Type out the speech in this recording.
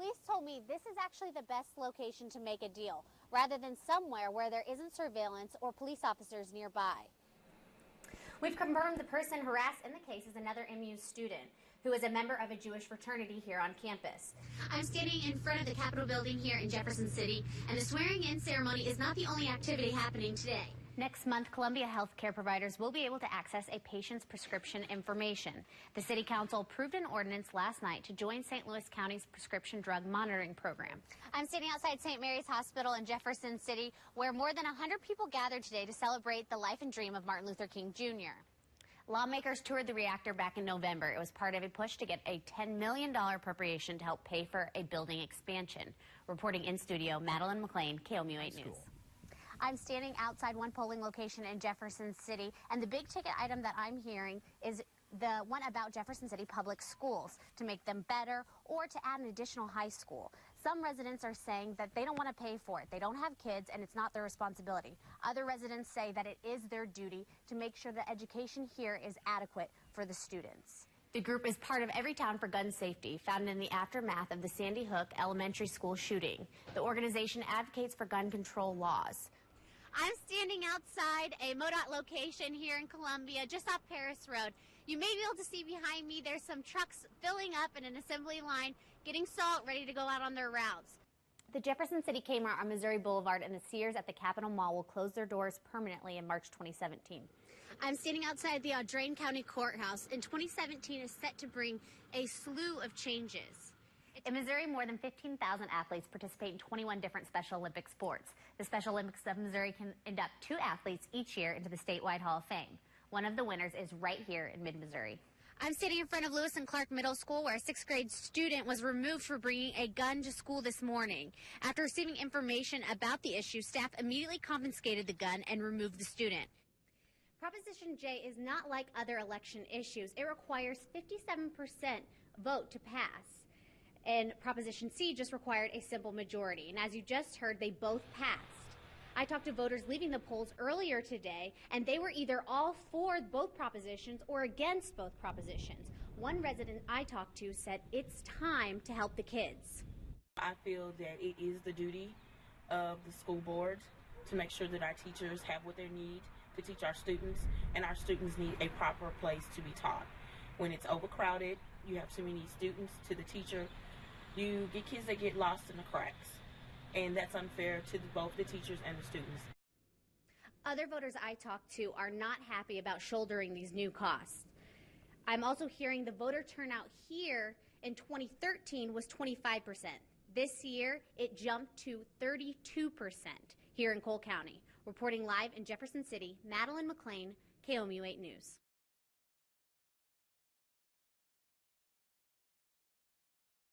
Police told me this is actually the best location to make a deal, rather than somewhere where there isn't surveillance or police officers nearby. We've confirmed the person harassed in the case is another MU student who is a member of a Jewish fraternity here on campus. I'm standing in front of the Capitol building here in Jefferson City, and the swearing-in ceremony is not the only activity happening today. Next month, Columbia healthcare providers will be able to access a patient's prescription information. The City Council approved an ordinance last night to join St. Louis County's prescription drug monitoring program. I'm standing outside St. Mary's Hospital in Jefferson City, where more than 100 people gathered today to celebrate the life and dream of Martin Luther King Jr. Lawmakers toured the reactor back in November. It was part of a push to get a $10 million appropriation to help pay for a building expansion. Reporting in studio, Madeline McClain, KOMU 8 News. I'm standing outside one polling location in Jefferson City, and the big ticket item that I'm hearing is the one about Jefferson City public schools, to make them better or to add an additional high school. Some residents are saying that they don't want to pay for it. They don't have kids and it's not their responsibility. Other residents say that it is their duty to make sure the education here is adequate for the students. The group is part of Everytown for Gun Safety, founded in the aftermath of the Sandy Hook Elementary School shooting. The organization advocates for gun control laws. I'm standing outside a MoDOT location here in Columbia, just off Paris Road. You may be able to see behind me there's some trucks filling up in an assembly line, getting salt, ready to go out on their routes. The Jefferson City Kmart on Missouri Boulevard and the Sears at the Capitol Mall will close their doors permanently in March 2017. I'm standing outside the Audrain County Courthouse, and 2017 is set to bring a slew of changes. In Missouri, more than 15,000 athletes participate in 21 different Special Olympic sports. The Special Olympics of Missouri can induct 2 athletes each year into the statewide Hall of Fame. One of the winners is right here in mid-Missouri. I'm standing in front of Lewis and Clark Middle School, where a 6th grade student was removed for bringing a gun to school this morning. After receiving information about the issue, staff immediately confiscated the gun and removed the student. Proposition J is not like other election issues. It requires 57% vote to pass. And Proposition C just required a simple majority. And as you just heard, they both passed. I talked to voters leaving the polls earlier today, and they were either all for both propositions or against both propositions. One resident I talked to said it's time to help the kids. I feel that it is the duty of the school board to make sure that our teachers have what they need to teach our students, and our students need a proper place to be taught. When it's overcrowded, you have too many students to the teacher, you get kids that get lost in the cracks. And that's unfair to both the teachers and the students. Other voters I talked to are not happy about shouldering these new costs. I'm also hearing the voter turnout here in 2013 was 25%. This year, it jumped to 32% here in Cole County. Reporting live in Jefferson City, Madeline McClain, KOMU 8 News.